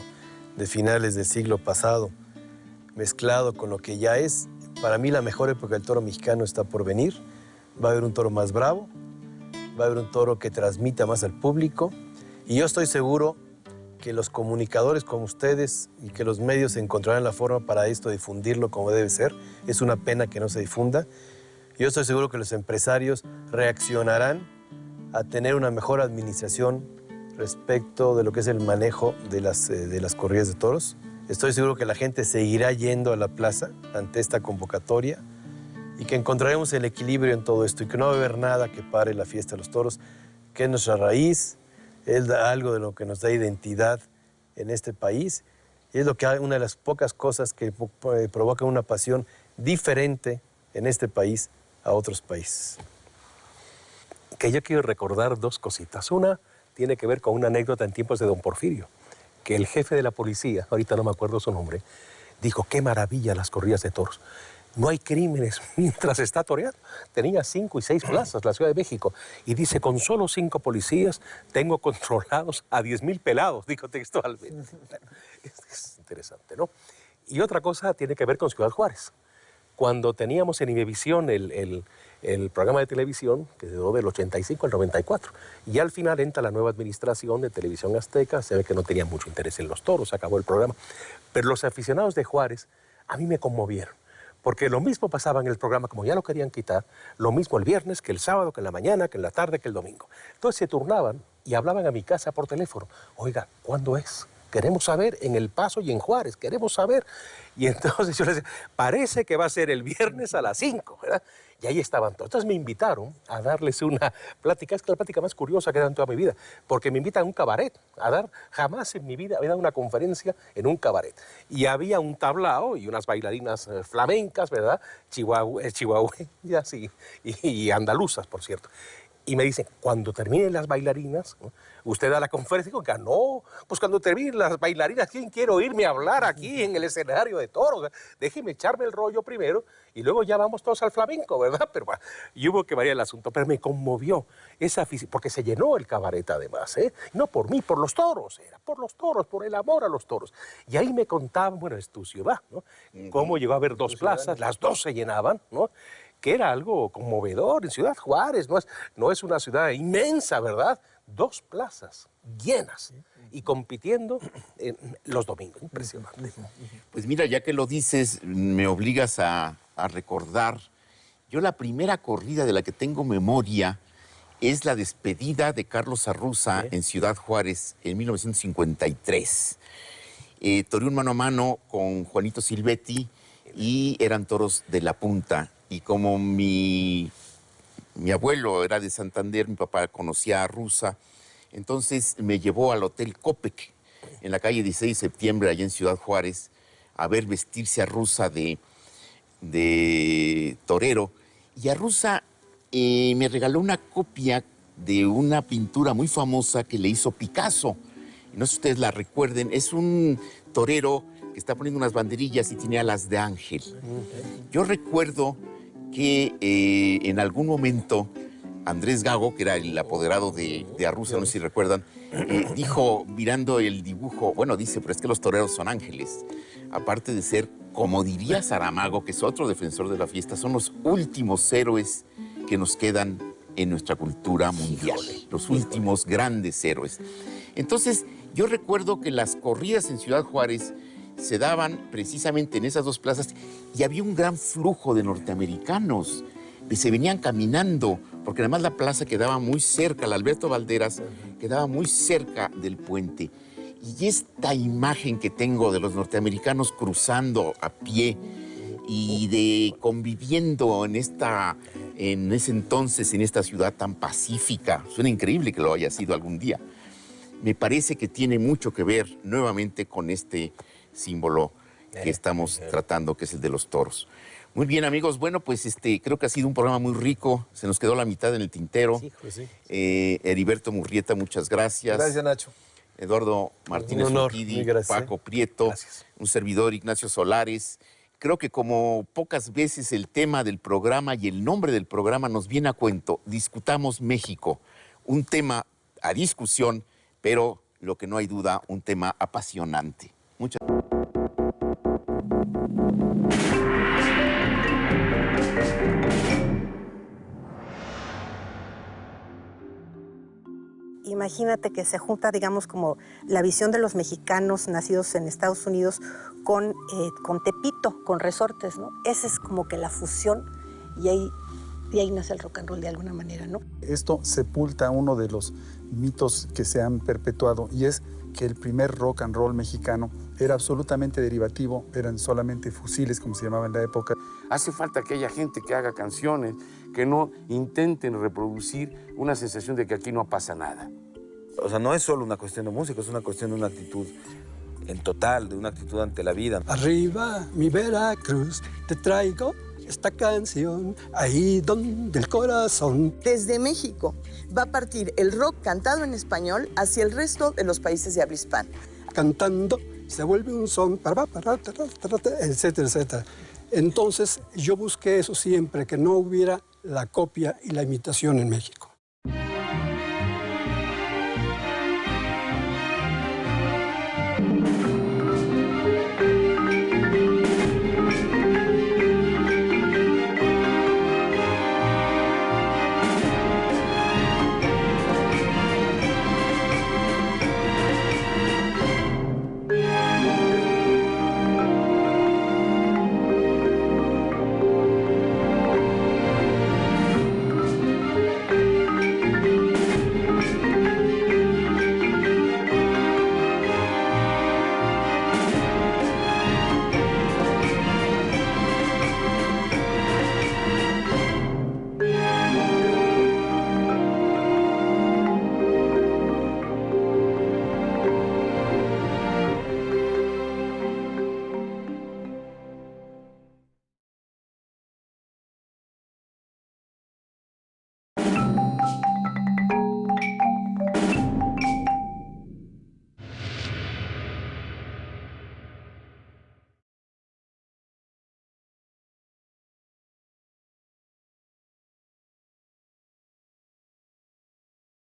de finales del siglo pasado, mezclado con lo que ya es, para mí la mejor época del toro mexicano está por venir. Va a haber un toro más bravo, va a haber un toro que transmita más al público y yo estoy seguro que los comunicadores como ustedes y que los medios encontrarán la forma para esto, difundirlo como debe ser. Es una pena que no se difunda. Yo estoy seguro que los empresarios reaccionarán a tener una mejor administración respecto de lo que es el manejo de las corridas de toros. Estoy seguro que la gente seguirá yendo a la plaza ante esta convocatoria y que encontraremos el equilibrio en todo esto y que no va a haber nada que pare la fiesta de los toros, que es nuestra raíz, es algo de lo que nos da identidad en este país y es una de las pocas cosas que provocan una pasión diferente en este país a otros países. Que yo quiero recordar 2 cositas. Una tiene que ver con una anécdota en tiempos de don Porfirio, que el jefe de la policía, ahorita no me acuerdo su nombre, dijo, qué maravilla las corridas de toros. No hay crímenes mientras está toreando. Tenía 5 y 6 plazas la Ciudad de México. Y dice, con solo 5 policías tengo controlados a 10,000 pelados, dijo textualmente. Es interesante, ¿no? Y otra cosa tiene que ver con Ciudad Juárez. Cuando teníamos en Imevisión el programa de televisión, que duró del 85 al 94, y al final entra la nueva administración de Televisión Azteca, se ve que no tenía mucho interés en los toros, se acabó el programa. Pero los aficionados de Juárez a mí me conmovieron. Porque lo mismo pasaba en el programa, como ya lo querían quitar, lo mismo el viernes, que el sábado, que en la mañana, que en la tarde, que el domingo. Entonces se turnaban y hablaban a mi casa por teléfono. Oiga, ¿cuándo es? queremos saber en El Paso y en Juárez, queremos saber. Y entonces yo les decía, parece que va a ser el viernes a las 5, ¿verdad? Y ahí estaban todos. Entonces me invitaron a darles una plática, es que la plática más curiosa que he dado en toda mi vida, porque me invitan a un cabaret, a dar, jamás en mi vida había dado una conferencia en un cabaret. Y había un tablao y unas bailarinas flamencas, ¿verdad? Chihuahuenses y andaluzas, por cierto. Y me dicen, cuando terminen las bailarinas, ¿no?, usted da la conferencia. Digo, no, pues cuando terminen las bailarinas, ¿quién quiere oírme hablar aquí en el escenario de toros? O sea, déjeme echarme el rollo primero y luego ya vamos todos al flamenco, ¿verdad? Pero bueno, y hubo que variar el asunto, pero me conmovió esa afición, porque se llenó el cabaret además, ¿eh? No por mí, por los toros, era por los toros, por el amor a los toros. Y ahí me contaban, bueno, es tu ciudad, ¿no? Cómo llegó a haber dos plazas, las dos se llenaban, ¿no? Que era algo conmovedor en Ciudad Juárez, no es una ciudad inmensa, ¿verdad? 2 plazas llenas y compitiendo los domingos, impresionante. Pues mira, ya que lo dices, me obligas a recordar, yo la primera corrida de la que tengo memoria es la despedida de Carlos Arruza en Ciudad Juárez en 1953. Toreó un mano a mano con Juanito Silvetti y eran toros de la punta. Y como mi abuelo era de Santander, mi papá conocía a Arruza, entonces me llevó al Hotel Copec, en la calle 16 de septiembre, allá en Ciudad Juárez, a ver vestirse a Arruza de torero. Y Arruza me regaló una copia de una pintura muy famosa que le hizo Picasso. No sé si ustedes la recuerden, es un torero que está poniendo unas banderillas y tiene alas de ángel. Yo recuerdo que en algún momento Andrés Gago, que era el apoderado de Arruza, no sé si recuerdan, dijo, mirando el dibujo, bueno, dice, pero es que los toreros son ángeles. Aparte de ser, como diría Saramago, que es otro defensor de la fiesta, son los últimos héroes que nos quedan en nuestra cultura mundial. Los últimos grandes héroes. Entonces, yo recuerdo que las corridas en Ciudad Juárez se daban precisamente en esas 2 plazas y había un gran flujo de norteamericanos que se venían caminando, porque además la plaza quedaba muy cerca, la Alberto Valderas quedaba muy cerca del puente. Y esta imagen que tengo de los norteamericanos cruzando a pie y de conviviendo en ese entonces, en esta ciudad tan pacífica, suena increíble que lo haya sido algún día, me parece que tiene mucho que ver nuevamente con este símbolo que estamos tratando, que es el de los toros. Muy bien, amigos. Bueno, pues creo que ha sido un programa muy rico. Se nos quedó la mitad en el tintero. Sí, pues sí. Heriberto Murrieta, muchas gracias. Gracias, Nacho. Eduardo Martínez Urquidi, Paco Prieto, un servidor, Ignacio Solares. Creo que como pocas veces el tema del programa y el nombre del programa nos viene a cuento. Discutamos México, un tema a discusión, pero lo que no hay duda, un tema apasionante. Muchas gracias. Imagínate que se junta, digamos, como la visión de los mexicanos nacidos en Estados Unidos con Tepito, con Resortes, ¿no? Esa es como que la fusión y ahí nace el rock and roll de alguna manera, ¿no? Esto sepulta uno de los mitos que se han perpetuado y es que el primer rock and roll mexicano era absolutamente derivativo, eran solamente fusiles, como se llamaba en la época. Hace falta que haya gente que haga canciones, que no intenten reproducir una sensación de que aquí no pasa nada. O sea, no es solo una cuestión de música, es una cuestión de una actitud en total, de una actitud ante la vida. Arriba, mi Veracruz, te traigo esta canción, ahí donde el corazón. Desde México va a partir el rock cantado en español hacia el resto de los países de habla hispana. Cantando se vuelve un son, etcétera, etcétera. Entonces yo busqué eso siempre, que no hubiera la copia y la imitación en México.